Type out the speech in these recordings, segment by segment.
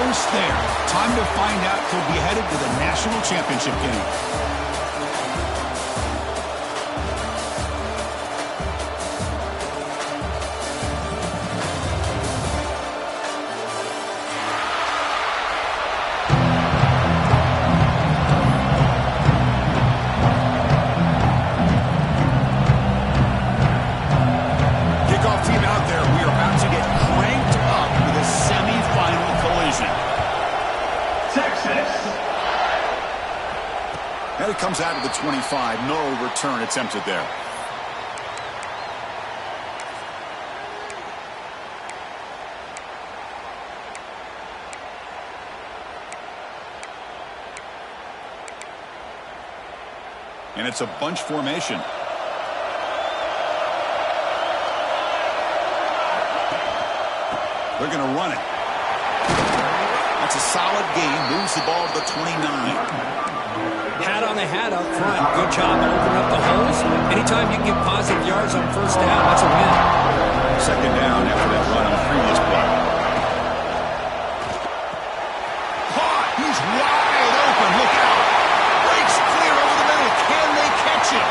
almost there. Time to find out if he'll be headed to the national championship game. And it comes out of the 25. No return attempted there. And it's a bunch formation. They're going to run it. That's a solid gain. Moves the ball to the 29. Hat on the hat up front. Good job opening up the holes. Anytime you can get positive yards on first down, that's a win. Second down after that run on the previous play. Caught! He's wide open. Look out! Breaks clear over the middle. Can they catch it?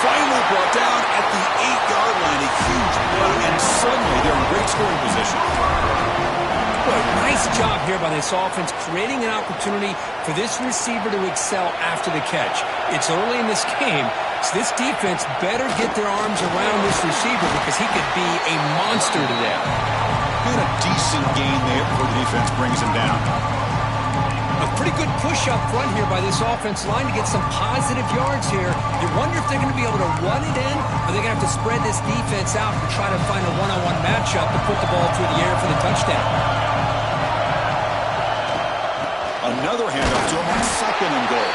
Finally brought down at the 8-yard line. A huge play, and suddenly they're in great scoring position. Boy, nice job here by this offense, creating an opportunity for this receiver to excel after the catch. It's early in this game, so this defense better get their arms around this receiver because he could be a monster to them. And a decent gain there before the defense brings him down. A pretty good push up front here by this offense line to get some positive yards here. You wonder if they're going to be able to run it in, or they're going to have to spread this defense out and try to find a one-on-one matchup to put the ball through the air for the touchdown. Another handoff to him on second and goal.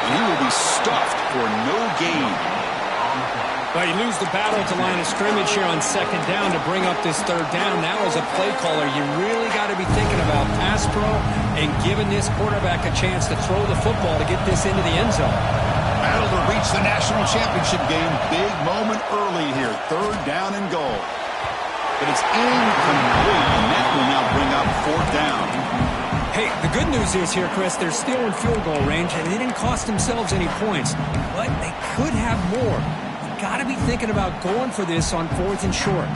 And he will be stuffed for no gain. Well, you lose the battle at the line of scrimmage here on second down to bring up this third down. Now as a play caller, you really got to be thinking about pass pro and giving this quarterback a chance to throw the football to get this into the end zone. Battle to reach the national championship game. Big moment early here. Third down and goal. But it's incomplete, and that will now bring up fourth down. Hey, the good news is here, Chris, they're still in field goal range, and they didn't cost themselves any points. But they could have more. You've got to be thinking about going for this on fourth and short.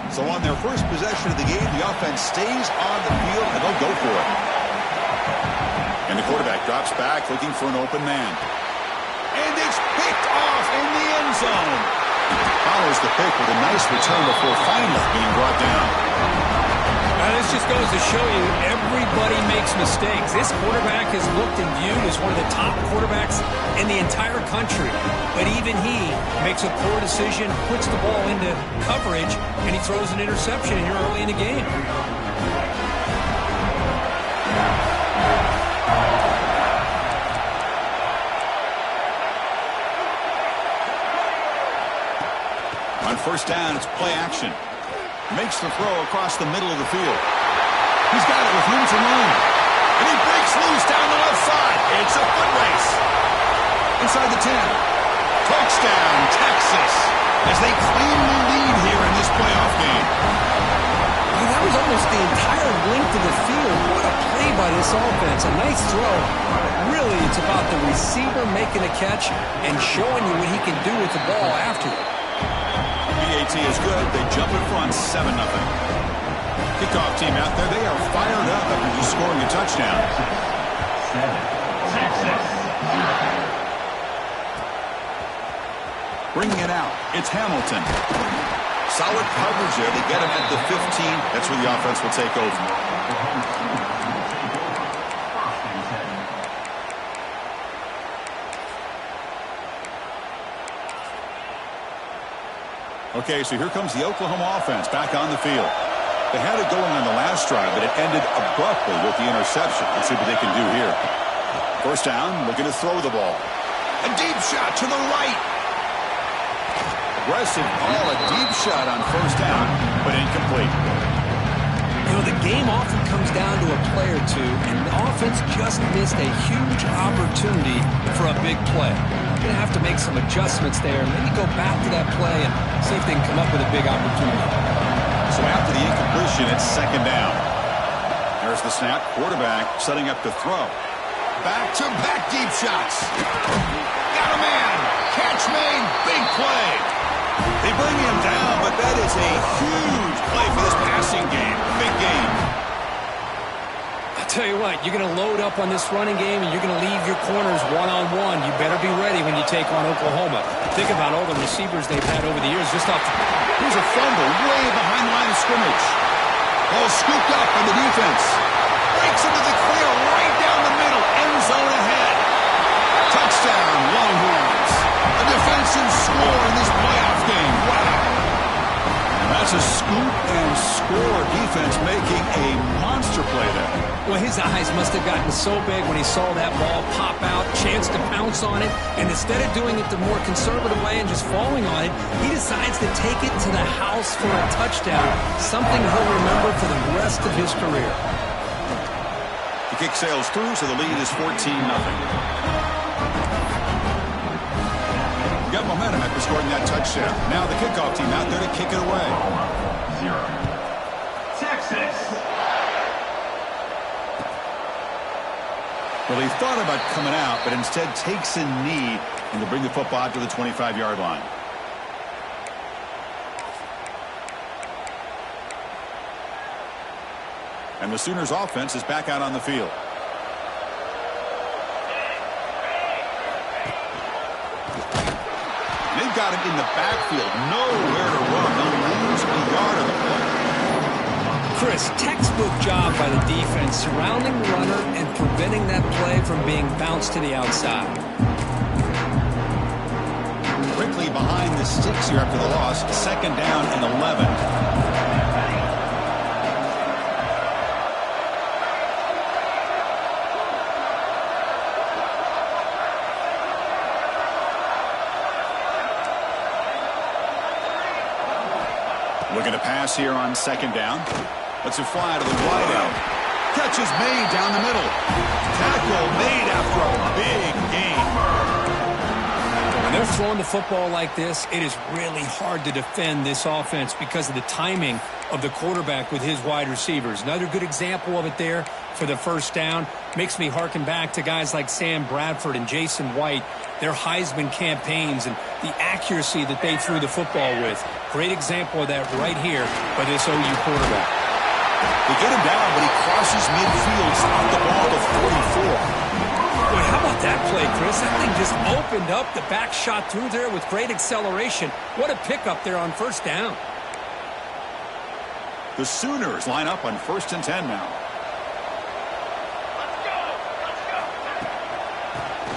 So on their first possession of the game, the offense stays on the field, and they'll go for it. And the quarterback drops back, looking for an open man. And it's picked off in the end zone. Follows the pick with a nice return before finally being brought down. Now, this just goes to show you everybody makes mistakes. This quarterback is looked and viewed as one of the top quarterbacks in the entire country. But even he makes a poor decision, puts the ball into coverage, and he throws an interception here early in the game. On first down, it's play action. Makes the throw across the middle of the field. He's got it with room to run. And he breaks loose down the left side. It's a foot race. Inside the 10. Touchdown, Texas. As they cleanly lead here in this playoff game. Well, that was almost the entire length of the field. What a play by this offense. A nice throw. Really, it's about the receiver making a catch and showing you what he can do with the ball after it. PAT is good. They jump in front 7-0. Kickoff team out there. They are fired up after just scoring a touchdown. Bringing it out. It's Hamilton. Solid coverage there. They get him at the 15. That's where the offense will take over. Okay, so here comes the Oklahoma offense back on the field. They had it going on the last drive, but it ended abruptly with the interception. Let's see what they can do here. First down, looking to throw the ball. A deep shot to the right. Aggressive ball, a deep shot on first down, but incomplete. You know, the game often comes down to a play or two, and the offense just missed a huge opportunity for a big play. going to have to make some adjustments there. Maybe go back to that play and see if they can come up with a big opportunity. So after the incompletion, it's second down. There's the snap. Quarterback setting up to throw. Back-to-back deep shots. Got a man. Catch made. Big play. They bring him down, but that is a huge play for this passing game. Big game. I'll tell you what, you're going to load up on this running game and you're going to leave your corners one-on-one. You better be ready when you take on Oklahoma. Think about all the receivers they've had over the years. Just off. Here's a fumble way behind the line of scrimmage. Ball scooped up on the defense. Breaks into the clear right down the middle. End zone ahead. Touchdown, Longhorns. A defensive score in this playoff game. Wow. That's a scoop and score defense making a monster play there. Well, his eyes must have gotten so big when he saw that ball pop out, chance to pounce on it, and instead of doing it the more conservative way and just falling on it, he decides to take it to the house for a touchdown, something he'll remember for the rest of his career. The kick sails through, so the lead is 14-0. Got momentum after scoring that touchdown. Now the kickoff team out there to kick it away. 0, Texas. Well, he thought about coming out, but instead takes a knee and to bring the football out to the 25-yard line. And the Sooners offense is back out on the field. They've got him in the backfield. Nowhere to run. They'll lose a yard of the play. Chris, textbook job by the defense, surrounding the runner and preventing that play from being bounced to the outside. Quickly behind the sticks here after the loss. Second down and 11. Looking to pass here on second down. Lets it fly to the wide out. Catch is made down the middle. Tackle made after a big gain. When they're throwing the football like this, it is really hard to defend this offense because of the timing of the quarterback with his wide receivers. Another good example of it there for the first down. Makes me harken back to guys like Sam Bradford and Jason White, their Heisman campaigns and the accuracy that they threw the football with. Great example of that right here by this OU quarterback. They get him down, but he crosses midfield, stopped the ball to 44. Boy, how about that play, Chris? That thing just opened up. The back shot through there with great acceleration. What a pickup there on first down. The Sooners line up on 1st and 10 now.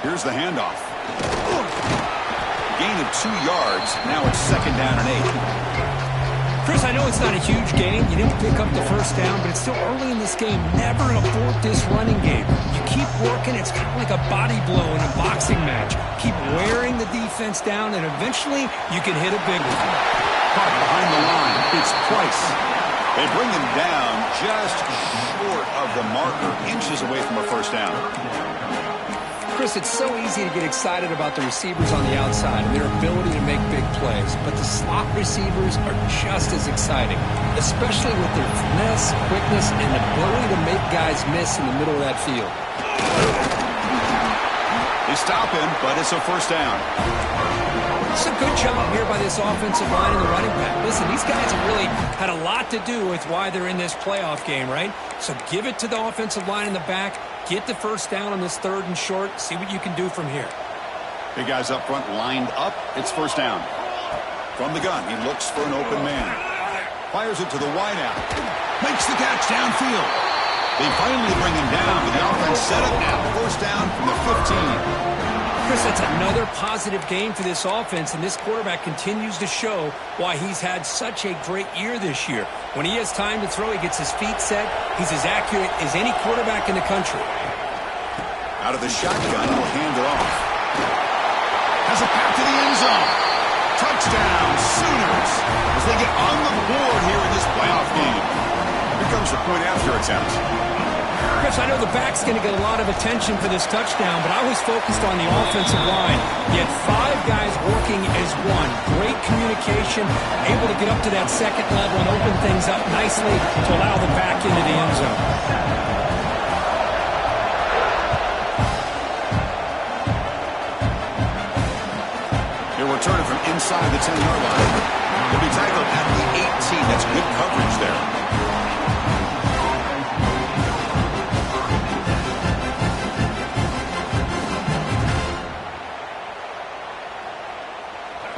Here's the handoff. Gain of 2 yards. Now it's second down and 8. Chris, I know it's not a huge gain. You didn't pick up the first down, but it's still early in this game. Never abort this running game. You keep working. It's kind of like a body blow in a boxing match. Keep wearing the defense down, and eventually you can hit a big one. Caught behind the line. It's Price. They bring him down just short of the marker, inches away from a first down. Chris, it's so easy to get excited about the receivers on the outside and their ability to make big plays, but the slot receivers are just as exciting, especially with their finesse, quickness, and ability to make guys miss in the middle of that field. They stop him, but it's a first down. It's a good job here by this offensive line and the running back. Listen, these guys have really had a lot to do with why they're in this playoff game, right? So give it to the offensive line in the back. Get the first down on this 3rd and short. See what you can do from here. Big guys up front lined up. It's first down. From the gun, he looks for an open man. Fires it to the wideout. Makes the catch downfield. They finally bring him down, but the offense set up now. First down from the 15. Chris, that's another positive game for this offense, and this quarterback continues to show why he's had such a great year this year. When he has time to throw, he gets his feet set. He's as accurate as any quarterback in the country. Out of the shotgun, he'll hand it off. Has a path to the end zone. Touchdown, Sooners, as they get on the board here in this playoff game. Here comes the point after attempt. Chris, I know the back's going to get a lot of attention for this touchdown, but I was focused on the offensive line. You had 5 guys working as one. Great communication, able to get up to that second level and open things up nicely to allow the back into the end zone. He'll return it from inside the 10-yard line. He'll be tackled at the 18. That's good coverage there.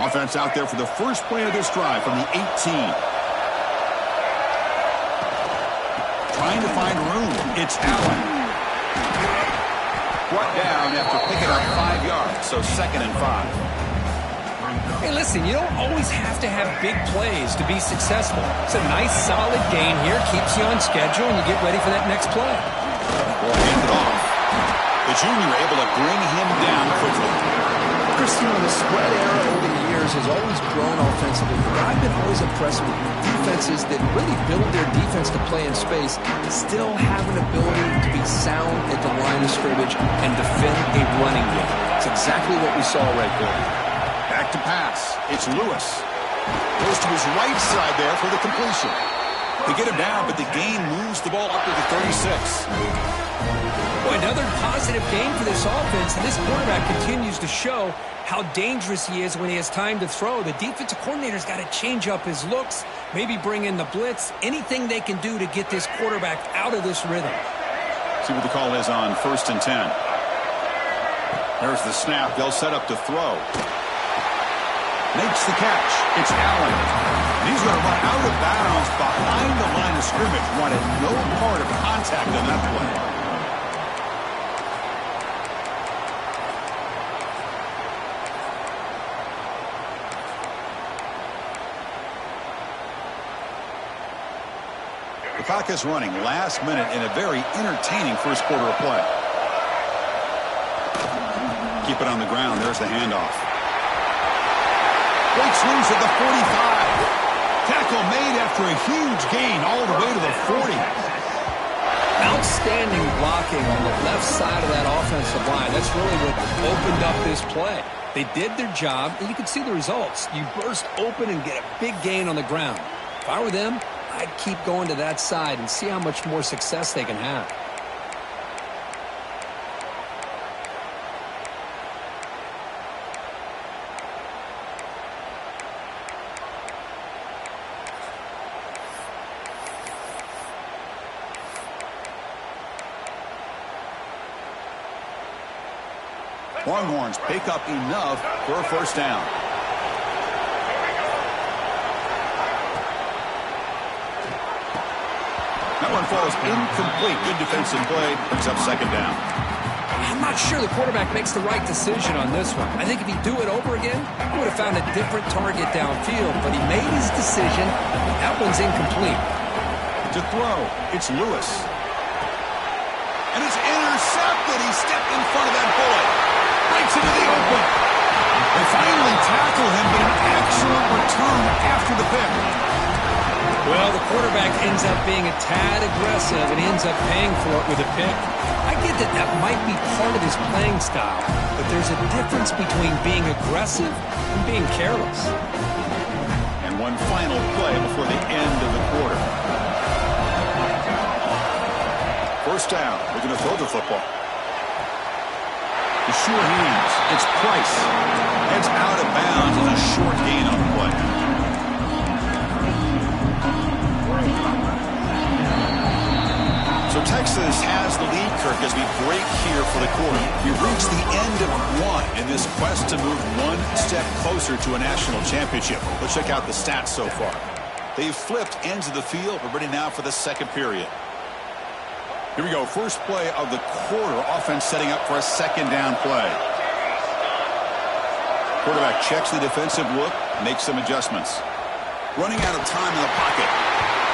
Offense out there for the first play of this drive from the 18. Trying to find room. It's Allen. Brought down after picking up 5 yards, so 2nd and 5. Hey, listen, you don't always have to have big plays to be successful. It's a nice, solid gain here. Keeps you on schedule, and you get ready for that next play. Well, hand it off. The junior able to bring him down quickly. Christine, the spread era over the years has always grown offensively, but I've been always impressed with defenses that really build their defense to play in space, still have an ability to be sound at the line of scrimmage and defend a running game. It's exactly what we saw right there. Back to pass. It's Lewis. Goes to his right side there for the completion. They get him down, but the gain moves the ball up to the 36. Boy, another positive gain for this offense, and this quarterback continues to show how dangerous he is when he has time to throw. The defensive coordinator's got to change up his looks, maybe bring in the blitz, anything they can do to get this quarterback out of this rhythm. See what the call is on 1st and 10. There's the snap. They'll set up to throw. Makes the catch. It's Allen. And he's going to run out of bounds behind the line of scrimmage. Wanted no part of contact on that play. The clock is running last minute in a very entertaining first quarter of play. Keep it on the ground. There's the handoff. Breaks loose at the 45. Tackle made after a huge gain all the way to the 40. Outstanding blocking on the left side of that offensive line. That's really what opened up this play. They did their job, and you can see the results. You burst open and get a big gain on the ground. If I were them, I'd keep going to that side and see how much more success they can have. Longhorns pick up enough for a first down. That one falls incomplete. Good defensive play. Picks up 2nd down. I'm not sure the quarterback makes the right decision on this one. I think if he'd do it over again, he would have found a different target downfield, but he made his decision. That one's incomplete. To throw, it's Lewis. And it's intercepted. He stepped in front of that bullet. Breaks into the open. They finally tackle him, but an excellent return after the pick. Well, the quarterback ends up being a tad aggressive and ends up paying for it with a pick. I get that that might be part of his playing style, but there's a difference between being aggressive and being careless. And one final play before the end of the quarter. First down. They're going to throw the football. The sure hands. It's Price. Heads out of bounds with a short gain on the play. So Texas has the lead, Kirk, as we break here for the quarter. We've reached the end of one in this quest to move one step closer to a national championship. Let's check out the stats so far. They've flipped ends of the field. We're ready now for the second period. Here we go. First play of the quarter. Offense setting up for a 2nd down play. Quarterback checks the defensive look, makes some adjustments. Running out of time in the pocket.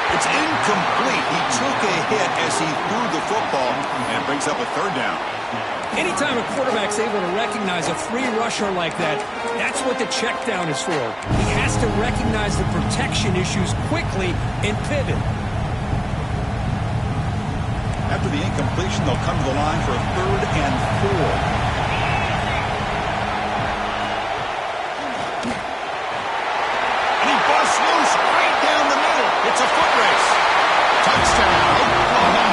It's incomplete. He took a hit as he threw the football, and it brings up a 3rd down. Anytime a quarterback's able to recognize a free rusher like that, that's what the check down is for. He has to recognize the protection issues quickly and pivot. After the incompletion, they'll come to the line for a 3rd and 4. Busts loose right down the middle. It's a foot race. Touchdown, Oklahoma.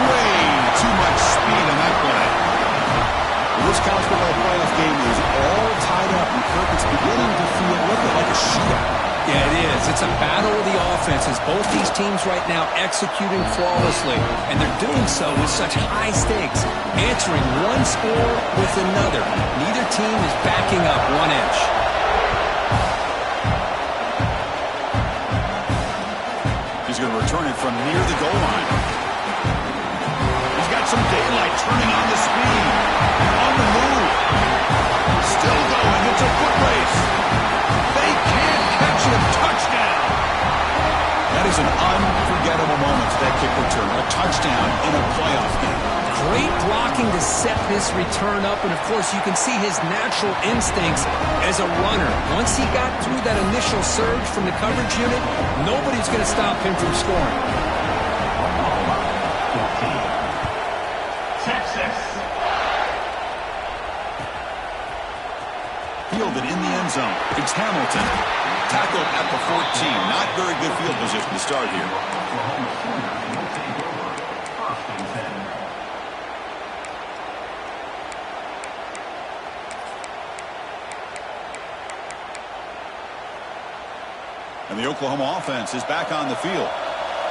Way too much speed in that play. Well, this college football playoff game is all tied up, and Kirk, it's beginning to feel a little bit like a shootout. Yeah, it is. It's a battle of the offenses. Both these teams right now executing flawlessly, and they're doing so with such high stakes, answering one score with another. Neither team is backing up 1 inch. He's going to return it from near the goal line. He's got some daylight turning on the speed. On the move. Still going. It's a foot race. They can't catch him. Touchdown. That is an unforgettable moment for that kick return. A touchdown in a playoff game. Great blocking to set this return up, and of course you can see his natural instincts as a runner. Once he got through that initial surge from the coverage unit, nobody's going to stop him from scoring. Texas. Fielded in the end zone. It's Hamilton. Tackled at the 14. Not very good field position to start here. Oklahoma corner will take over 1st and 10. And the Oklahoma offense is back on the field.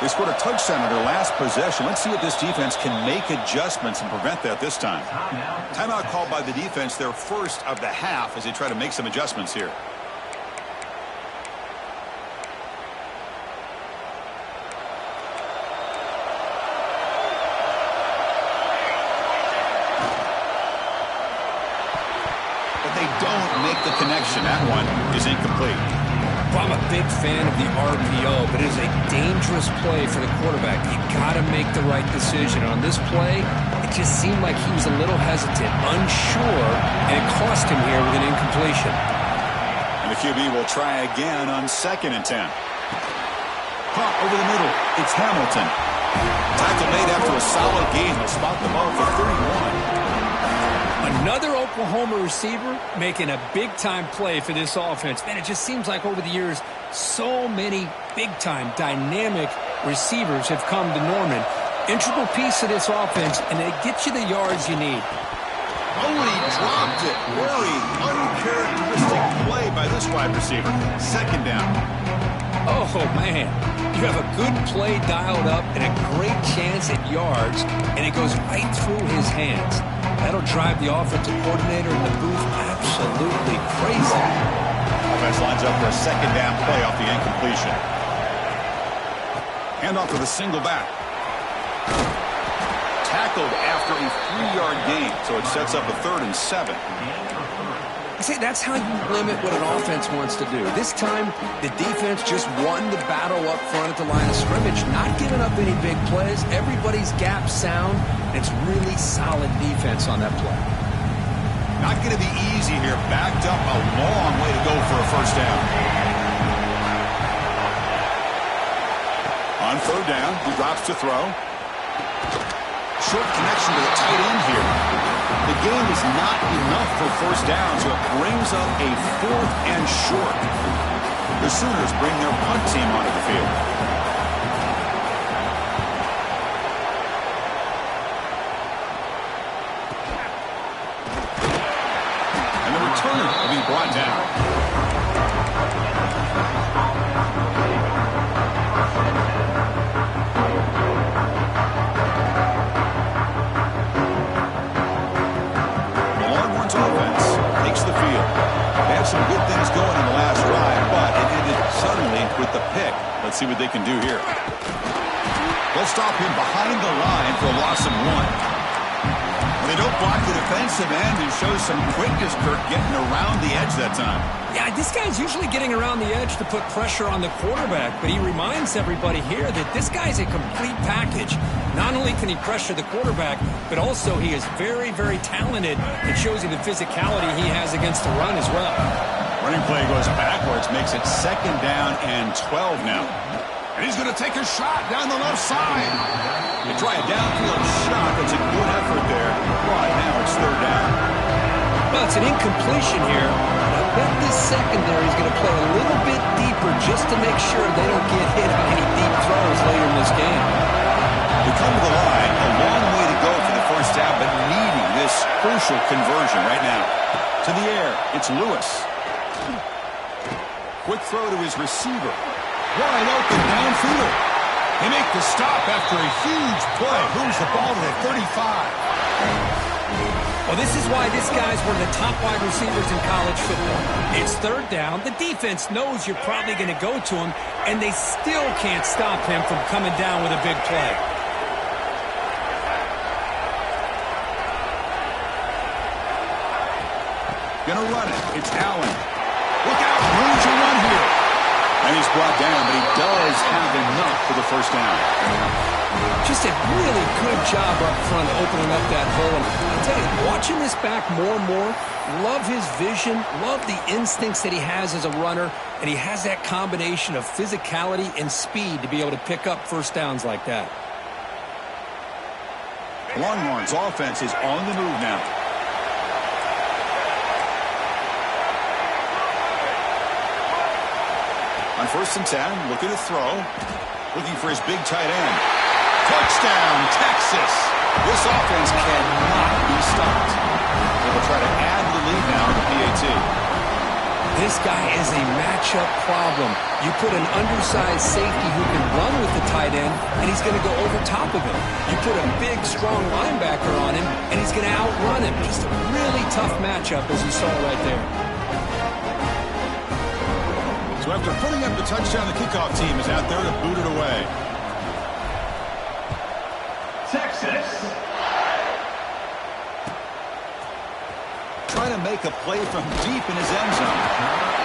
They scored a touchdown on their last possession. Let's see if this defense can make adjustments and prevent that this time. Timeout called by the defense, their first of the half, as they try to make some adjustments here. But they don't make the connection. That one is incomplete. Well, I'm a big fan of the RPO, but it is a dangerous play for the quarterback. You got to make the right decision. On this play, it just seemed like he was a little hesitant, unsure, and it cost him here with an incompletion. And the QB will try again on 2nd and 10. Pop over the middle. It's Hamilton. Tackle made after a solid gain. He'll spot the ball for 31. Another Oklahoma receiver making a big-time play for this offense. Man, it just seems like over the years, so many big-time, dynamic receivers have come to Norman. Integral piece of this offense, and they get you the yards you need. Oh, and he dropped it. Very uncharacteristic play by this wide receiver. 2nd down. Oh, man. You have a good play dialed up and a great chance at yards, and it goes right through his hands. That'll drive the offensive coordinator in the booth absolutely crazy. Offense lines up for a 2nd down play off the incompletion. Handoff with a single back. Tackled after a 3-yard gain, so it sets up a 3rd and 7. See, that's how you limit what an offense wants to do. This time, the defense just won the battle up front at the line of scrimmage, not giving up any big plays. Everybody's gap sound. It's really solid defense on that play. Not going to be easy here. Backed up a long way to go for a 1st down. On 3rd down, he drops to throw. Short connection to the tight end here. The game is not enough for 1st down, so it brings up a 4th and short. The Sooners bring their punt team onto the field. And the returner will be brought down. Some good things going in the last drive, but it ended suddenly with the pick. Let's see what they can do here. They'll stop him behind the line for a loss of 1. They don't block the defensive end and show some quickness, Kirk, getting around the edge that time. Yeah, this guy's usually getting around the edge to put pressure on the quarterback, but he reminds everybody here that this guy's a complete package. Not only can he pressure the quarterback, but also he is very, very talented. It shows you the physicality he has against the run as well. Running play goes backwards, makes it 2nd down and 12 now. And he's going to take a shot down the left side. They try a downfield shot. That's a good effort there. But now it's third down. Well, it's an incompletion here. I bet this secondary is going to play a little bit deeper just to make sure they don't get hit on any deep throws later in this game. We come to the line. A long way to go for the first down, but needing this crucial conversion right now. To the air, it's Lewis. Quick throw to his receiver. Wide open downfield. They make the stop after a huge play. Moves the ball to the 35. Well, this is why this guy's one of the top wide receivers in college football. It's third down. The defense knows you're probably going to go to him, and they still can't stop him from coming down with a big play. Gonna run it. It's Allen. Look out. Room to run here. And he's brought down, but he does have enough for the first down. Just a really good job up front opening up that hole. And I'll tell you, watching this back more and more, love his vision, love the instincts that he has as a runner, and he has that combination of physicality and speed to be able to pick up first downs like that. Longhorns offense is on the move now. On 1st and 10, looking to throw. Looking for his big tight end. Touchdown, Texas. This offense cannot be stopped. They will try to add the lead now to the PAT. This guy is a matchup problem. You put an undersized safety who can run with the tight end, and he's going to go over top of him. You put a big, strong linebacker on him, and he's going to outrun him. Just a really tough matchup, as you saw right there. So after putting up the touchdown, the kickoff team is out there to boot it away. Texas. Trying to make a play from deep in his end zone.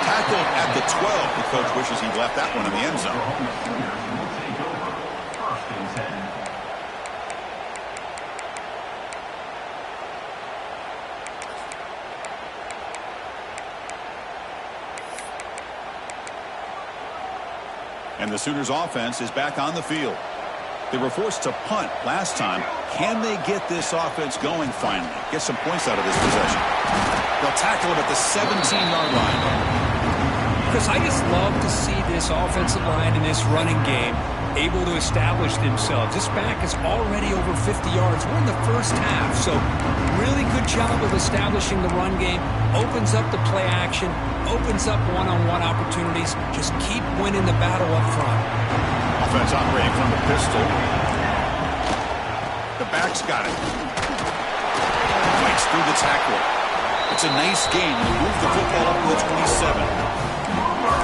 Tackled at the 12. The coach wishes he'd left that one in the end zone. Will take over. 1st and 10. And the Sooners offense is back on the field. They were forced to punt last time. Can they get this offense going finally? Get some points out of this possession. They'll tackle him at the 17-yard line. Chris, I just love to see this offensive line in this running game able to establish themselves. This back is already over 50 yards. We're in the first half, so really good job of establishing the run game. Opens up the play action, opens up one-on-one opportunities. Just keep winning the battle up front. Offense operating from the pistol. The back's got it. Fights through the tackle. It's a nice game. They move the football up to the 27.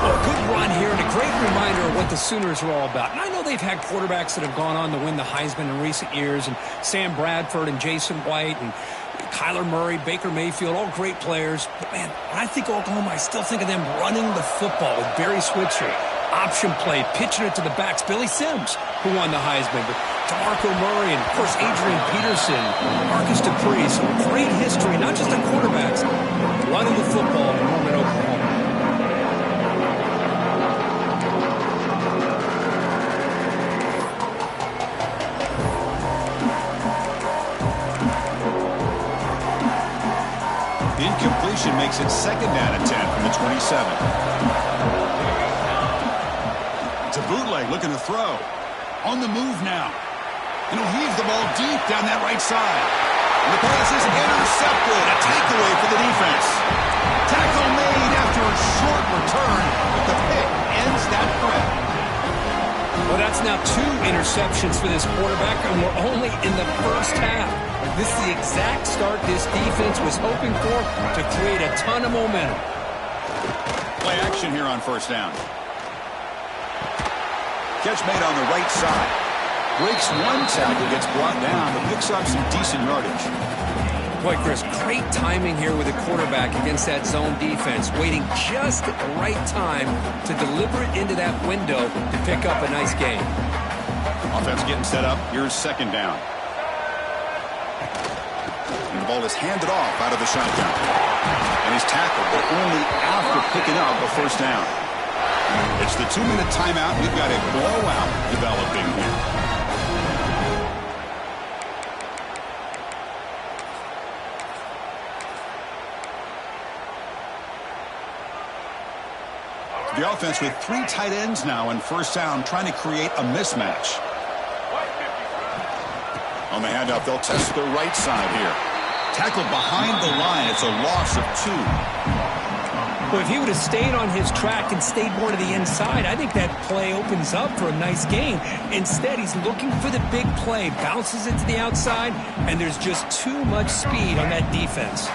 Well, a good run here and a great reminder of what the Sooners are all about. And I know they've had quarterbacks that have gone on to win the Heisman in recent years, and Sam Bradford and Jason White and Kyler Murray, Baker Mayfield, all great players. But, man, when I think Oklahoma, I still think of them running the football with Barry Switzer. Option play, pitching it to the backs. Billy Sims, who won the Heisman. But DeMarco Murray and, of course, Adrian Peterson, Marcus Dupree. So great history, not just on quarterbacks, running the football in Norman, Oklahoma. Incompletion makes it 2nd down and 10 from the 27. It's a bootleg looking to throw. On the move now. And he'll heave the ball deep down that right side. And the pass is intercepted. A takeaway for the defense. Tackle made after a short return, but the pick ends that threat. Well, that's now 2 interceptions for this quarterback, and we're only in the first half. This is the exact start this defense was hoping for to create a ton of momentum. Play action here on 1st down. Catch made on the right side. Breaks one tackle, gets brought down, but picks up some decent yardage. Boy, Chris, great timing here with the quarterback against that zone defense, waiting just at the right time to deliver it into that window to pick up a nice gain. Offense getting set up. Here's 2nd down. And the ball is handed off out of the shotgun. And he's tackled, but only after picking up a 1st down. It's the 2-minute timeout. We've got a blowout developing here. The offense with 3 tight ends now in first down, trying to create a mismatch. On the handoff, they'll test the right side here. Tackled behind the line. It's a loss of 2. Well, if he would have stayed on his track and stayed more to the inside, I think that play opens up for a nice gain. Instead, he's looking for the big play, bounces it to the outside, and there's just too much speed on that defense.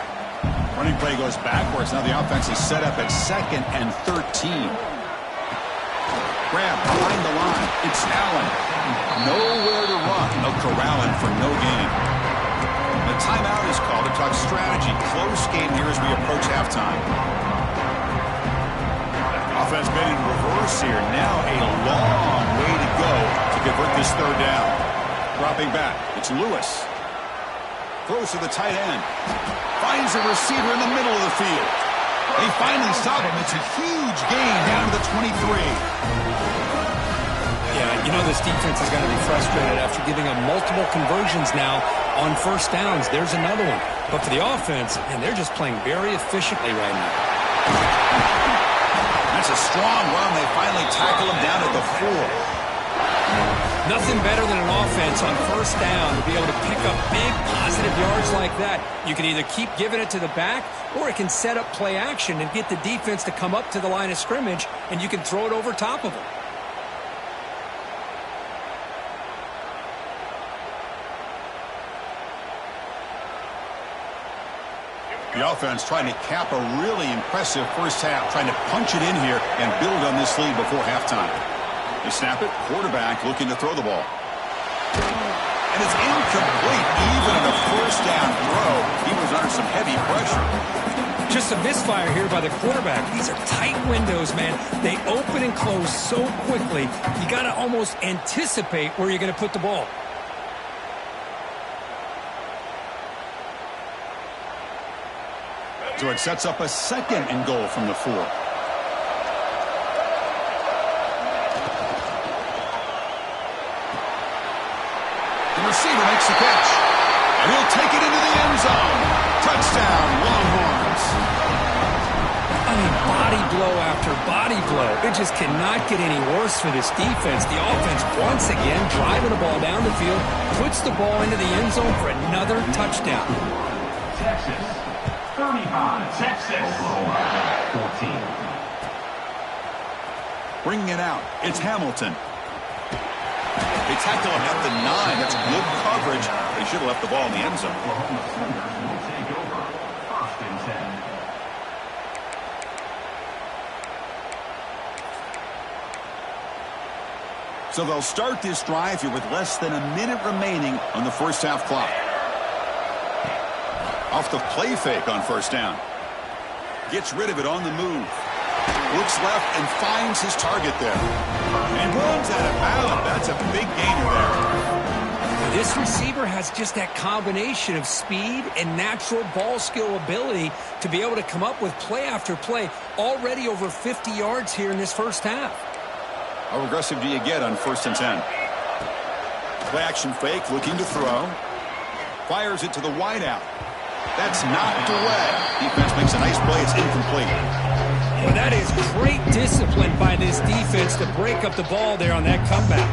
Running play goes backwards. Now the offense is set up at 2nd and 13. Grab behind the line. It's Allen. Nowhere to run. They'll corral him for no gain. The timeout is called to talk strategy. Close game here as we approach halftime. Offense been in reverse here. Now a long way to go to convert this 3rd down. Dropping back. It's Lewis. Throws to the tight end. Finds a receiver in the middle of the field. They finally stop him. It's a huge gain down to the 23. Yeah, you know this defense is going to be frustrated after giving up multiple conversions now on first downs. There's another one. But for the offense, and they're just playing very efficiently right now. That's a strong run. They finally tackle him down at the 4. Nothing better than an offense on first down to be able to pick up big positive yards like that. You can either keep giving it to the back, or it can set up play action and get the defense to come up to the line of scrimmage, and you can throw it over top of them. The offense trying to cap a really impressive first half, trying to punch it in here and build on this lead before halftime. They snap it. Quarterback looking to throw the ball. And it's incomplete. Even on a first down throw, he was under some heavy pressure. Just a misfire here by the quarterback. These are tight windows, man. They open and close so quickly, you got to almost anticipate where you're going to put the ball. So it sets up a 2nd and goal from the 4. The receiver makes the catch. And he'll take it into the end zone. Touchdown, Longhorns. I mean, body blow after body blow. It just cannot get any worse for this defense. The offense, once again, driving the ball down the field, puts the ball into the end zone for another touchdown. Texas, 35. Texas, Oklahoma, 14. Bringing it out. It's Hamilton. They tackle him at the 9. That's good coverage. They should have left the ball in the end zone. Oklahoma Sooners will take over 1st and 10. So they'll start this drive here with less than a minute remaining on the first half clock. Off the play fake on first down. Gets rid of it on the move. Looks left and finds his target there. And he runs out of bounds. That's a big gainer there. This receiver has just that combination of speed and natural ball skill ability to be able to come up with play after play. Already over 50 yards here in this first half. How aggressive do you get on 1st and 10? Play action fake, looking to throw. Fires it to the wideout. That's knocked away. Defense makes a nice play. It's incomplete. Well, that is great discipline by this defense to break up the ball there on that comeback.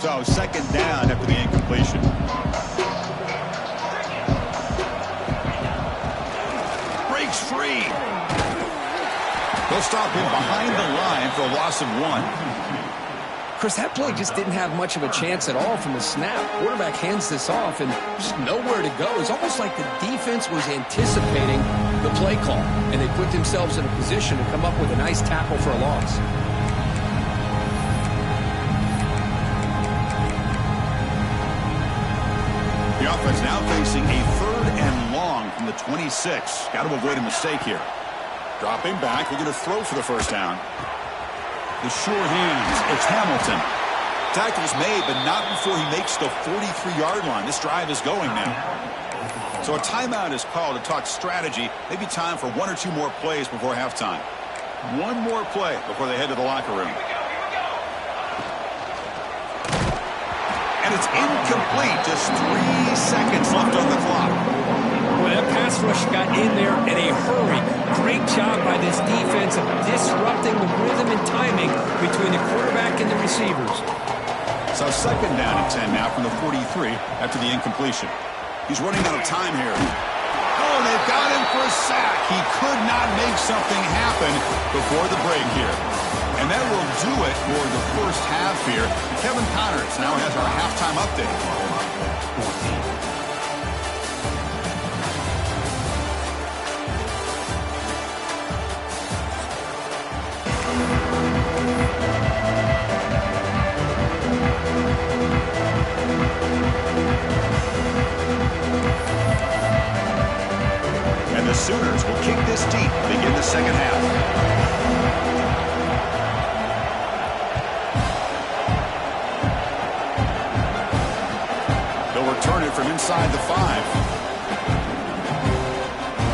So 2nd down after the incompletion. Breaks free. They'll stop him behind the line for a loss of 1. Chris, that play just didn't have much of a chance at all from the snap. Quarterback hands this off and just nowhere to go. It's almost like the defense was anticipating the play call, and they put themselves in a position to come up with a nice tackle for a loss. The offense now facing a 3rd and long from the 26. Got to avoid a mistake here. Dropping back, looking to throw for the first down. The sure hands. It's Hamilton. Tackle's made, but not before he makes the 43-yard line. This drive is going now. So a timeout is called to talk strategy. Maybe time for 1 or 2 more plays before halftime. One more play before they head to the locker room. And it's incomplete. Just 3 seconds left on the clock. Well, that pass rush got in there in a hurry. Great job by this defense of disrupting the rhythm and timing between the quarterback and the receivers. So second down and 10 now from the 43 after the incompletion. He's running out of time here. Oh, they've got him for a sack. He could not make something happen before the break here. And that will do it for the first half here. Kevin Connors now has our halftime update. And the Sooners will kick this deep, begin the second half. They'll return it from inside the 5.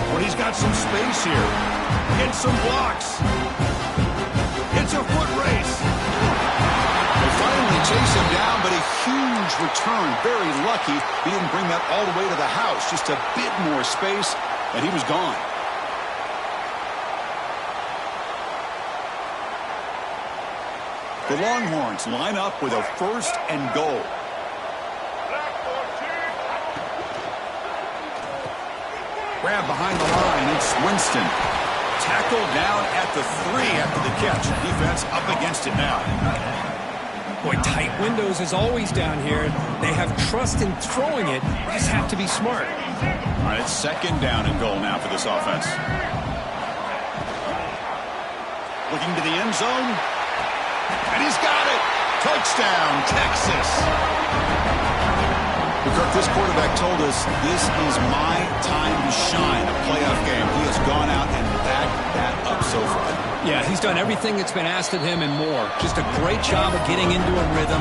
But he's got some space here. Gets some blocks. It's a foot race. They finally chase him down, but a huge return. Very lucky he didn't bring that all the way to the house. Just a bit more space, and he was gone. The Longhorns line up with a 1st and goal. Grab behind the line. It's Winston. Tackled down at the 3 after the catch. Defense up against it now. Boy, tight windows as always down here. They have trust in throwing it. They just have to be smart. All right, it's second down and goal now for this offense. Looking to the end zone. And he's got it. Touchdown, Texas. Kirk, this quarterback told us this is my time to shine, a playoff game. He has gone out and backed that up so far. Yeah, he's done everything that's been asked of him and more. Just a great job of getting into a rhythm.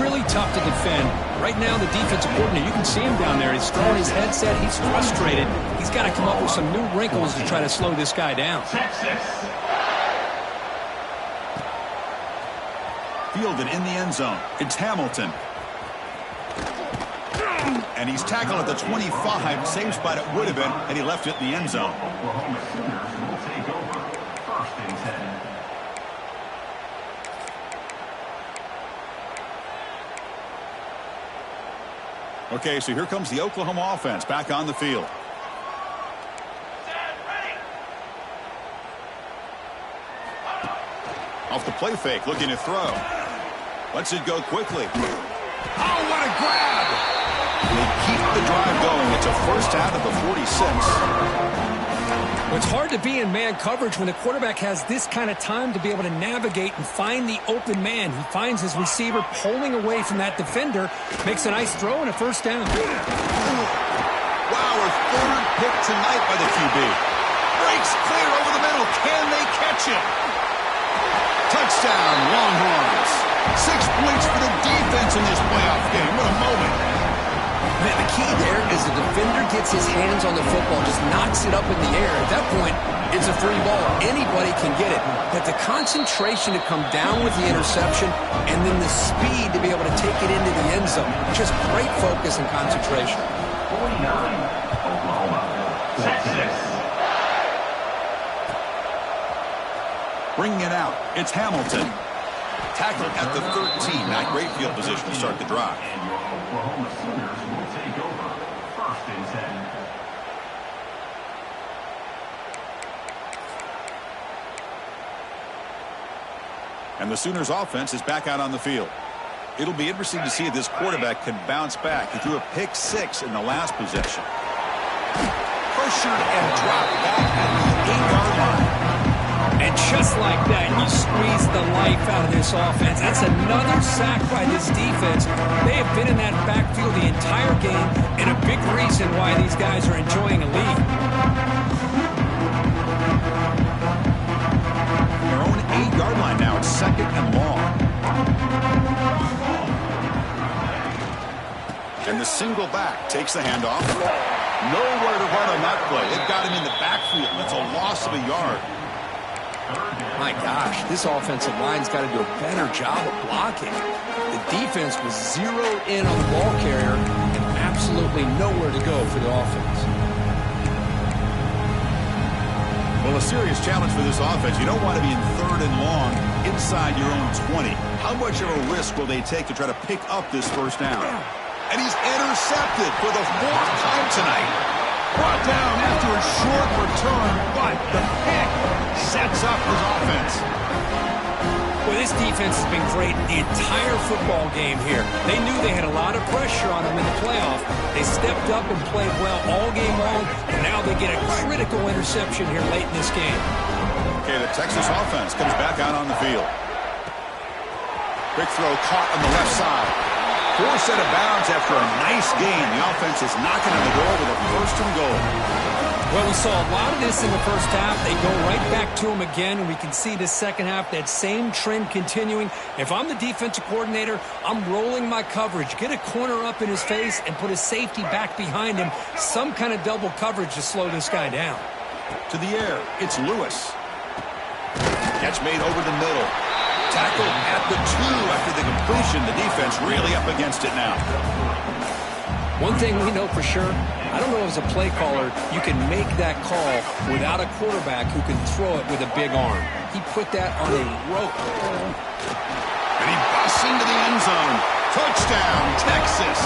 Really tough to defend. Right now, the defensive coordinator, you can see him down there. He's throwing his headset. He's frustrated. He's got to come up with some new wrinkles to try to slow this guy down. Fielded in the end zone. It's Hamilton. And he's tackled at the 25. Same spot it would have been had he left it in the end zone. Oklahoma Sooners will take over 1st and 10. Okay, so here comes the Oklahoma offense back on the field. Off the play fake, looking to throw. Lets it go quickly. Oh, what a grab. They keep the drive going. It's a first out of the 46. Well, it's hard to be in man coverage when the quarterback has this kind of time to be able to navigate and find the open man. He finds his receiver pulling away from that defender, makes a nice throw and a first down. Wow, a 3rd pick tonight by the QB. Breaks clear over the middle. Can they catch it? Touchdown, Longhorns. 6 points for the defense in this playoff game. What a moment. Man, the key there is the defender gets his hands on the football, just knocks it up in the air. At that point, it's a free ball. Anybody can get it. But the concentration to come down with the interception and then the speed to be able to take it into the end zone. Just great focus and concentration. 49, Oklahoma. Texas. Bringing it out, it's Hamilton. Tackled at the 13. Not great field position to start the drive. And your Oklahoma Sooners will take over 1st and 10. And the Sooners offense is back out on the field. It'll be interesting to see if this quarterback can bounce back. He threw a pick 6 in the last possession. Pressured and dropped back at the 8-yard line. And just like that, you squeeze the life out of this offense. That's another sack by this defense. They have been in that backfield the entire game, and a big reason why these guys are enjoying a lead. Their own 8-yard line now. It's 2nd and long. a single back. Takes the handoff. Nowhere to run on that play. They've got him in the backfield. That's a loss of a yard. My gosh, this offensive line's got to do a better job of blocking. The defense was zeroed in on the ball carrier and absolutely nowhere to go for the offense. Well, a serious challenge for this offense. You don't want to be in 3rd and long inside your own 20. How much of a risk will they take to try to pick up this first down? And he's intercepted for the 4th time tonight. Brought down after a short return, but the pick sets up his offense. Well, this defense has been great the entire football game here. They knew they had a lot of pressure on them in the playoff. They stepped up and played well all game long, and now they get a critical interception here late in this game. Okay, the Texas offense comes back out on the field. Quick throw caught on the left side. Forced out of bounds after a nice gain. The offense is knocking on the door with a 1st and goal. Well, we saw a lot of this in the first half. They go right back to him again, and we can see the second half, that same trend continuing. If I'm the defensive coordinator, I'm rolling my coverage. Get a corner up in his face and put a safety back behind him. Some kind of double coverage to slow this guy down. To the air, it's Lewis. Catch made over the middle. Tackled at the 2 after the completion. The defense really up against it now. One thing we know for sure, I don't know as a play caller, you can make that call without a quarterback who can throw it with a big arm. He put that on a rope. And he busts into the end zone. Touchdown, Texas.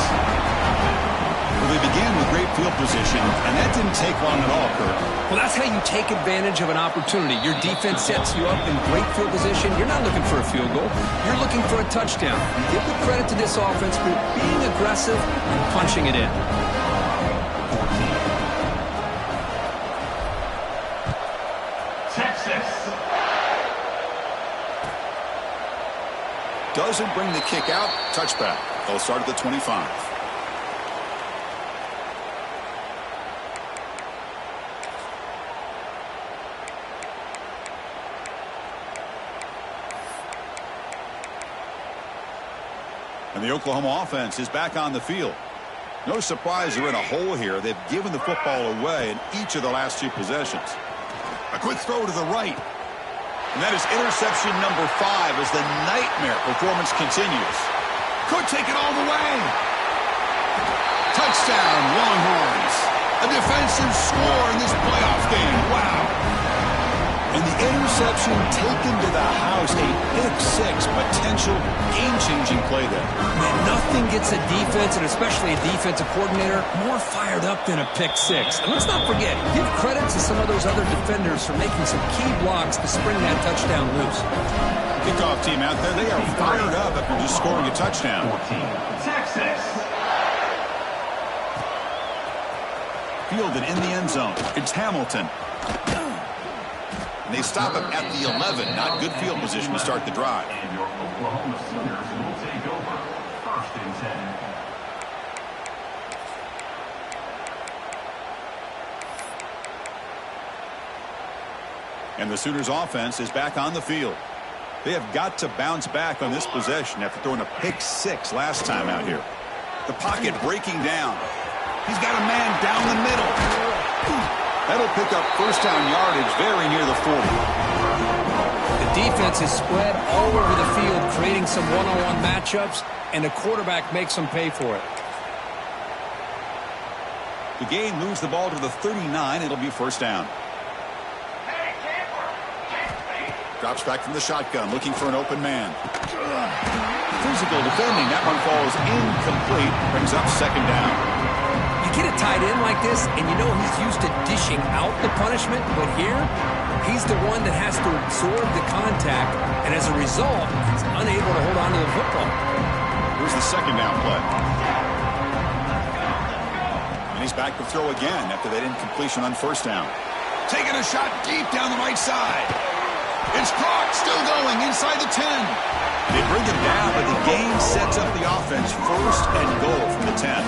Well, they began with great field position, and that didn't take long at all, Kurt. Well, that's how you take advantage of an opportunity. Your defense sets you up in great field position. You're not looking for a field goal. You're looking for a touchdown. Give the credit to this offense for being aggressive and punching it in. Texas. Doesn't bring the kick out. Touchback. They'll start at the 25. And the Oklahoma offense is back on the field. No surprise they're in a hole here. They've given the football away in each of the last 2 possessions. A quick throw to the right. And that is interception number 5 as the nightmare performance continues. Could take it all the way. Touchdown, Longhorns. A defensive score in this playoff game. Wow. And the interception taken to the house, a pick-6, potential game-changing play there. Man, nothing gets a defense, and especially a defensive coordinator, more fired up than a pick-6. And let's not forget, give credit to some of those other defenders for making some key blocks to spring that touchdown loose. Kickoff team out there, they are fired up after just scoring a touchdown. 14, Texas. Fielded in the end zone. It's Hamilton. And they stop him at the 11. Not good field position to start the drive. And your Oklahoma Sooners will take over 1st and 10. And the Sooners offense is back on the field. They have got to bounce back on this possession after throwing a pick-6 last time out here. The pocket breaking down. He's got a man down the middle. That'll pick up first down yardage very near the 40. The defense is spread all over the field, creating some one-on-one matchups, and the quarterback makes them pay for it. The game moves the ball to the 39. It'll be first down. Drops back from the shotgun, looking for an open man. Physical defending. That one falls incomplete. Brings up second down. You get a tight end like this, and you know he's used to dishing out the punishment, but here, he's the one that has to absorb the contact, and as a result, he's unable to hold on to the football. Here's the second down play. And he's back to throw again after that incompletion on first down. Taking a shot deep down the right side. It's caught, still going inside the 10. They bring him down, but the game sets up the offense first and goal from the 10.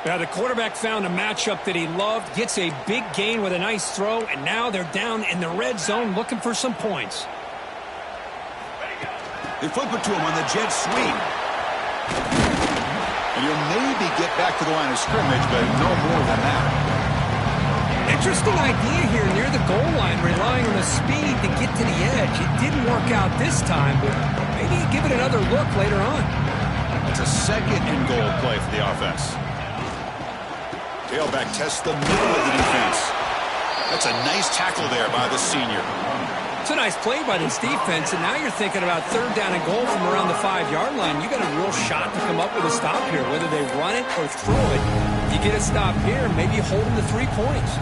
Now, the quarterback found a matchup that he loved, gets a big gain with a nice throw, and now they're down in the red zone looking for some points. They flip it to him on the jet sweep. And And he'll maybe get back to the line of scrimmage, but no more than that. Interesting idea here near the goal line, relying on the speed to get to the edge. It didn't work out this time, but maybe give it another look later on. It's a second and goal play for the offense. Tailback tests the middle of the defense. That's a nice tackle there by the senior. It's a nice play by this defense, and now you're thinking about third down and goal from around the 5-yard line. You got a real shot to come up with a stop here, whether they run it or throw it. You get a stop here, maybe you hold them to 3 points.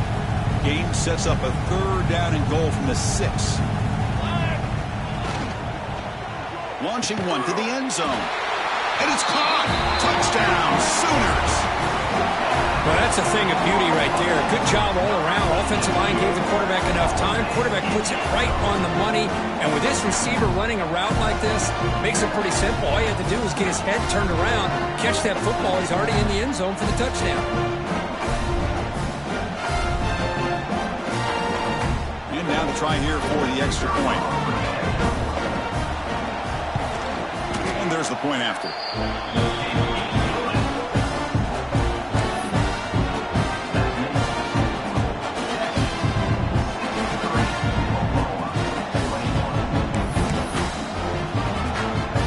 Game sets up a third down and goal from the 6. Launching one to the end zone. And it's caught. Touchdown, Sooners. Well, that's a thing of beauty right there. Good job all around. Offensive line gave the quarterback enough time. Quarterback puts it right on the money. And with this receiver running a route like this, makes it pretty simple. All you have to do is get his head turned around, catch that football. He's already in the end zone for the touchdown. And now to try here for the extra point. And there's the point after.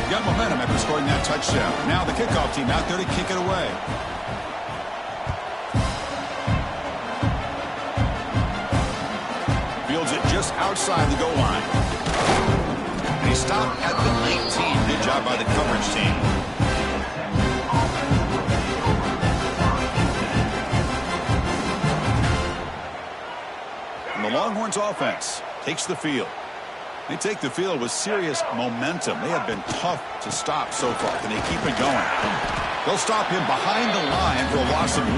Got momentum after scoring that touchdown. Now the kickoff team out there to kick it away. Fields it just outside the goal line. And he stopped at the 19. Good job by the coverage team. And the Longhorns offense takes the field. They take the field with serious momentum. They have been tough to stop so far. Can they keep it going? They'll stop him behind the line for a loss of 1.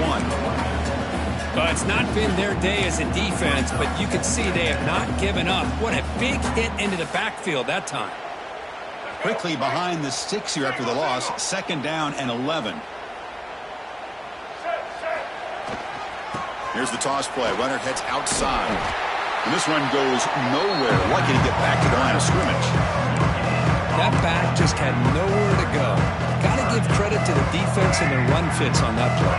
Well, it's not been their day as a defense, but you can see they have not given up. What a big hit into the backfield that time. Quickly behind the sticks here after the loss. 2nd down and 11. Here's the toss play. Runner heads outside. And this one goes nowhere. Lucky to get back to the line of scrimmage. That back just had nowhere to go. Got to give credit to the defense and their run fits on that play.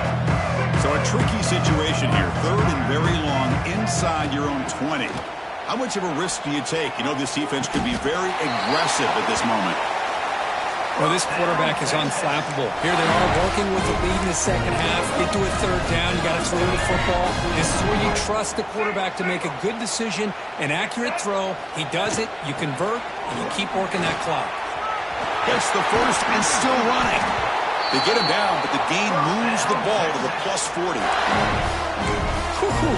So a tricky situation here. 3rd and very long inside your own 20. How much of a risk do you take? You know this defense could be very aggressive at this moment. Well, this quarterback is unflappable. Here they are working with the lead in the second half. Get to a 3rd down. You got to throw the football. This is where you trust the quarterback to make a good decision, an accurate throw. He does it. You convert, and you keep working that clock. Gets the first and still running. They get him down, but the gain moves the ball to the +40.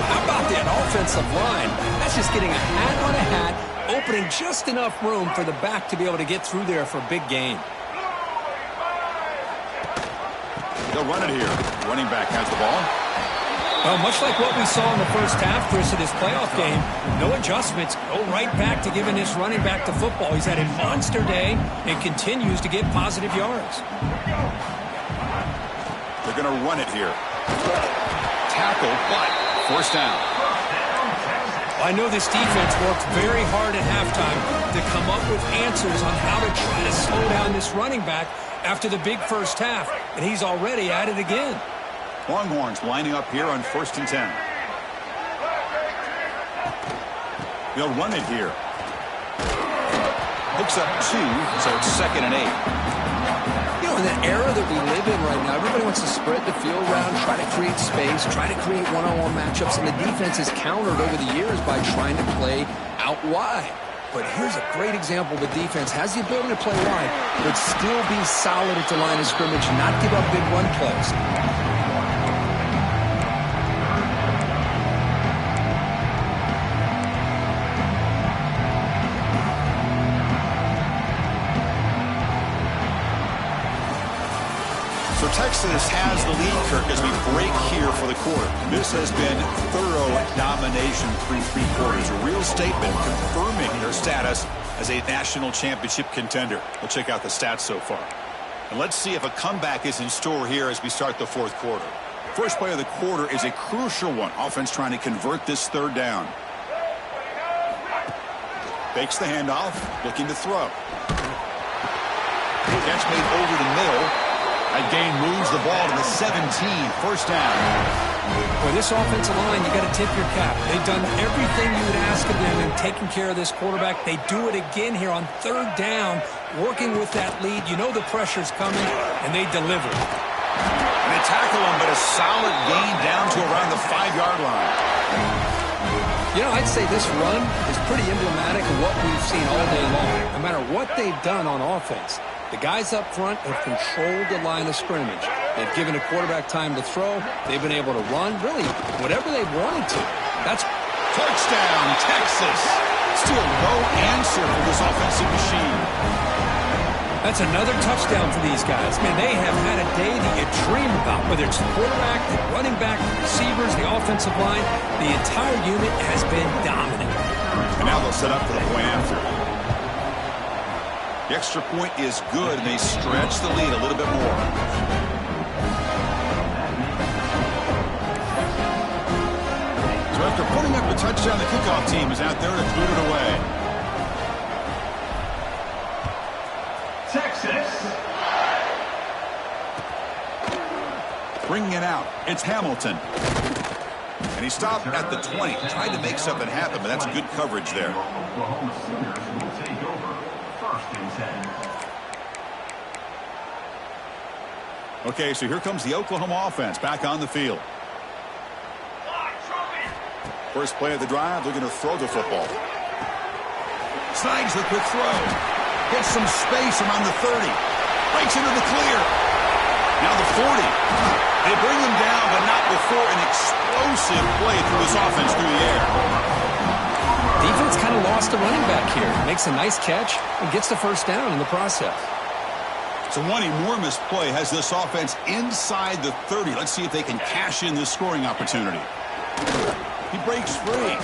How about that offensive line? That's just getting a hat on a hat, opening just enough room for the back to be able to get through there for a big gain. They'll run it here. Running back has the ball. Well, much like what we saw in the first half, Chris, of this playoff game, no adjustments. Go right back to giving this running back the football. He's had a monster day and continues to get positive yards. They're going to run it here. Tackle, but 1st down. I know this defense worked very hard at halftime to come up with answers on how to try to slow down this running back after the big first half, and he's already at it again. Longhorns lining up here on 1st and 10. They'll run it here. Picks up 2, so it's 2nd and 8. You know, in the era that we live in right now, everybody wants to spread the field around, try to create space, try to create one-on-one matchups, and the defense is countered over the years by trying to play out wide. But here's a great example. The defense has the ability to play wide, but still be solid at the line of scrimmage, not give up big run plays. So Texas has the lead, Kirk, as we break here for the quarter. This has been thorough domination through 3 quarters. A real statement confirming their status as a national championship contender. We'll check out the stats so far. And let's see if a comeback is in store here as we start the 4th quarter. First play of the quarter is a crucial one. Offense trying to convert this 3rd down. Fakes the handoff, looking to throw. Catch made over the middle. That gain moves the ball to the 17, first down. For this offensive line, you got to tip your cap. They've done everything you would ask of them in taking care of this quarterback. They do it again here on third down, working with that lead. You know the pressure's coming, and they deliver. And they tackle him, but a solid gain down to around the 5-yard line. You know, I'd say this run is pretty emblematic of what we've seen all day long. No matter what they've done on offense, the guys up front have controlled the line of scrimmage. They've given a quarterback time to throw. They've been able to run, really, whatever they've wanted to. That's touchdown, Texas. Still no answer for this offensive machine. That's another touchdown for these guys. Man, they have had a day that you dream about, whether it's the quarterback, the running back, the receivers, the offensive line. The entire unit has been dominant. And now they'll set up for the point after. The extra point is good, and they stretch the lead a little bit more. So after putting up a touchdown, the kickoff team is out there to boot it away. Texas. Bringing it out, it's Hamilton. And he stopped at the 20, tried to make something happen, but that's good coverage there. Oklahoma Sooners will take over. First and 10. Okay, so here comes the Oklahoma offense back on the field. First play of the drive, they're going to throw the football. Slides the quick throw. Gets some space around the 30. Breaks into the clear. Now the 40. They bring him down, but not before an explosive play through this offense through the air. Defense kind of lost a running back here. Makes a nice catch and gets the first down in the process. So one enormous play has this offense inside the 30. Let's see if they can cash in this scoring opportunity. He breaks free.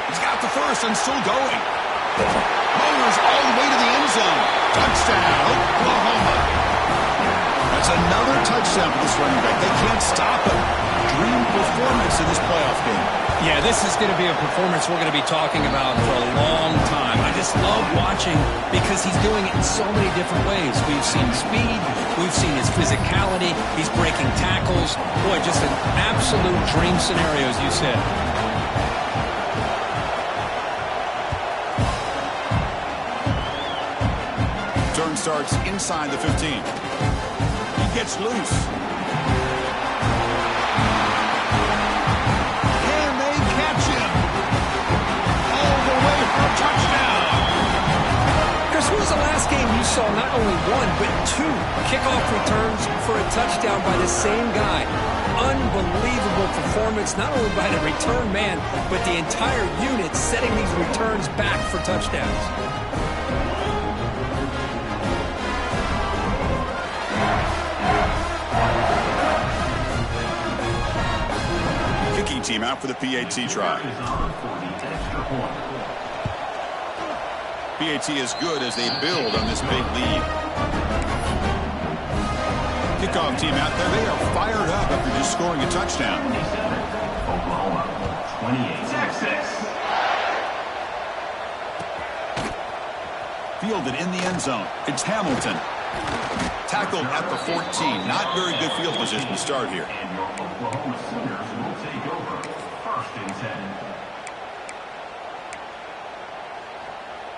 He's got the first and still going. Motors all the way to the end zone. Touchdown, Oklahoma. That's another touchdown for this running back. They can't stop him. Dream performance in this playoff game. Yeah, this is going to be a performance we're going to be talking about for a long time. I just love watching because he's doing it in so many different ways. We've seen speed. We've seen his physicality. He's breaking tackles. Boy, just an absolute dream scenario, as you said. Turn starts inside the 15. He gets loose. And they catch him. All the way for a touchdown. Chris, when was the last game you saw not only one, but two kickoff returns for a touchdown by the same guy? Unbelievable performance, not only by the return man, but the entire unit setting these returns back for touchdowns. Kicking team out for the PAT try. PAT is good as they build on this big lead. Kickoff team out there, they are fired up after just scoring a touchdown. Oklahoma 28. Texas. Fielded in the end zone. It's Hamilton. Tackled at the 14. Not very good field position to start here. And your Oklahoma Sooners will take over. First and 10.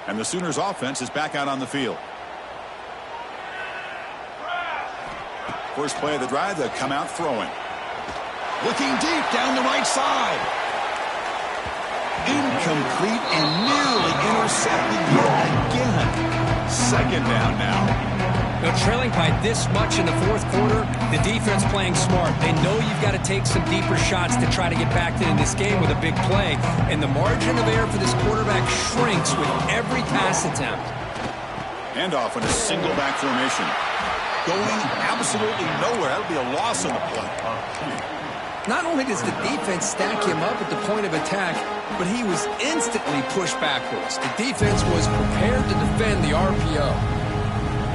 And the Sooners offense is back out on the field. First play of the drive, they'll come out throwing. Looking deep down the right side. Incomplete and nearly intercepted yet again. Second down now. Now, trailing by this much in the fourth quarter, the defense playing smart. They know you've got to take some deeper shots to try to get back into this game with a big play. And the margin of error for this quarterback shrinks with every pass attempt. Handoff in a single back formation. Going absolutely nowhere. That'll be a loss on the play. Not only does the defense stack him up at the point of attack, but he was instantly pushed backwards. The defense was prepared to defend the RPO.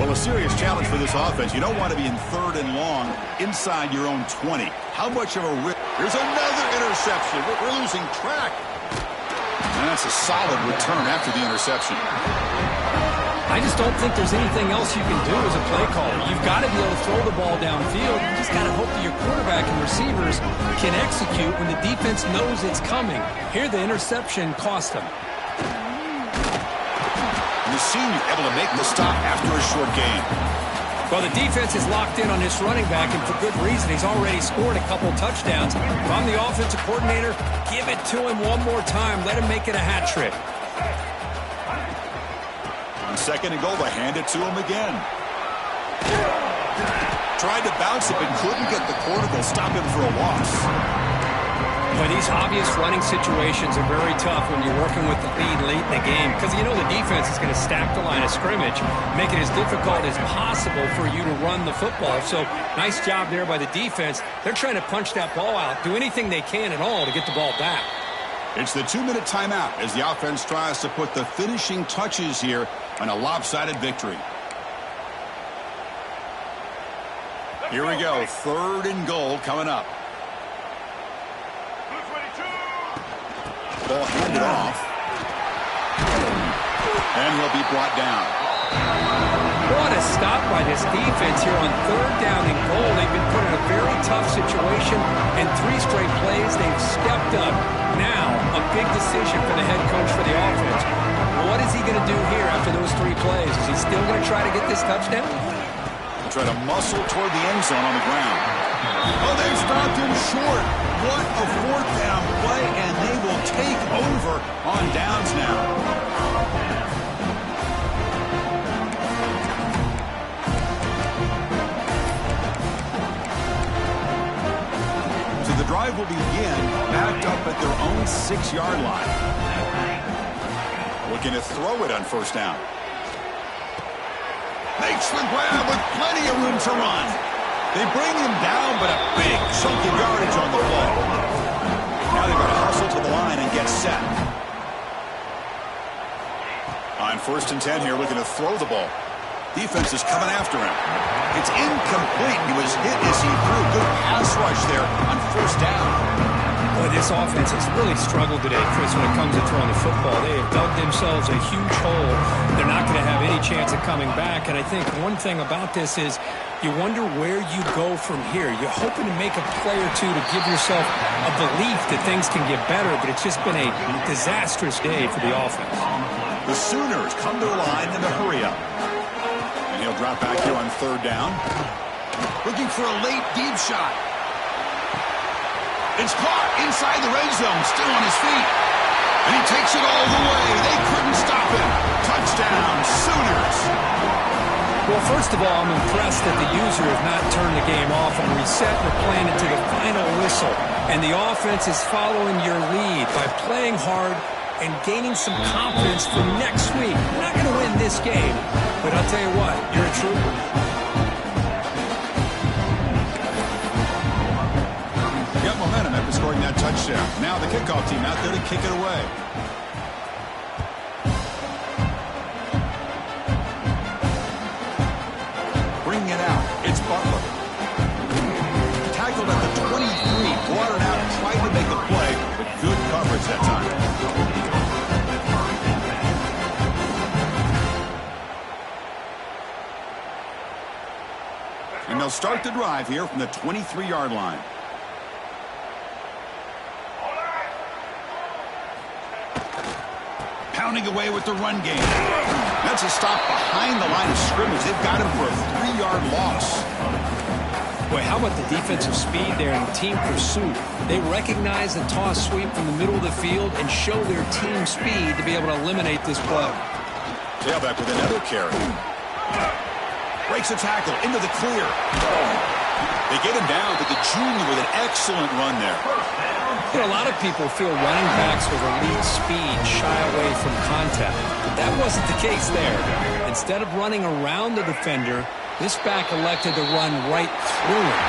Well, a serious challenge for this offense. You don't want to be in third and long inside your own 20. How much of a risk? Here's another interception. We're losing track. And that's a solid return after the interception. I just don't think there's anything else you can do as a play caller. You've got to be able to throw the ball downfield. You just got to hope that your quarterback and receivers can execute when the defense knows it's coming. Here, the interception cost them. The senior able to make the stop after a short gain. Well, the defense is locked in on this running back, and for good reason. He's already scored a couple touchdowns. If I'm the offensive coordinator, give it to him one more time. Let him make it a hat trick. On 2nd and goal, they hand it to him again. Tried to bounce it, but couldn't get the corner. They'll stop him for a loss. Boy, these obvious running situations are very tough when you're working with the lead late in the game because you know the defense is going to stack the line of scrimmage, make it as difficult as possible for you to run the football. So nice job there by the defense. They're trying to punch that ball out, do anything they can at all to get the ball back. It's the 2-minute timeout as the offense tries to put the finishing touches here on a lopsided victory. Here we go, 3rd and goal coming up. Ball handed off. And he'll be brought down. What a stop by this defense here on 3rd down and goal. They've been put in a very tough situation, and 3 straight plays, they've stepped up. Now, a big decision for the head coach for the offense. What is he going to do here after those 3 plays? Is he still going to try to get this touchdown? Try to muscle toward the end zone on the ground. Oh, they stopped him short. What a 4th down play, and they will take over on downs now. So the drive will begin backed up at their own 6-yard line. Looking to throw it on 1st down. Makes the grab with plenty of room to run. They bring him down, but a big chunk of yardage on the play. Now they've got to hustle to the line and get set. On 1st and 10 here, looking to throw the ball. Defense is coming after him. It's incomplete. He was hit as he threw. Good pass rush there on 1st down. Boy, this offense has really struggled today, Chris, when it comes to throwing the football. They have dug themselves a huge hole. They're not going to have any chance of coming back. And I think one thing about this is you wonder where you go from here. You're hoping to make a play or two to give yourself a belief that things can get better, but it's just been a disastrous day for the offense. The Sooners come to the line in a hurry up. And he'll drop back here on 3rd down. Looking for a late deep shot. It's caught inside the red zone, still on his feet. And he takes it all the way. They couldn't stop him. Touchdown, Sooners. Well, first of all, I'm impressed that the user has not turned the game off and reset the plan into the final whistle. And the offense is following your lead by playing hard and gaining some confidence for next week. You're not going to win this game, but I'll tell you what, you're a trooper. Got momentum after scoring that touchdown. Now the kickoff team out there to kick it away. Bringing it out. It's Butler. Tackled at the 23. Brought it out and tried to make a play, but good coverage that time. And they'll start the drive here from the 23-yard line. Pounding away with the run game. That's a stop behind the line of scrimmage. They've got him for a 3-yard loss. Boy, how about the defensive speed there and team pursuit? They recognize the toss sweep from the middle of the field and show their team speed to be able to eliminate this play. Tailback with another carry. Breaks a tackle into the clear. They get him down, but the junior with an excellent run there. You know, a lot of people feel running backs with elite speed shy away from contact. But that wasn't the case there. Instead of running around the defender, this back elected to run right through him.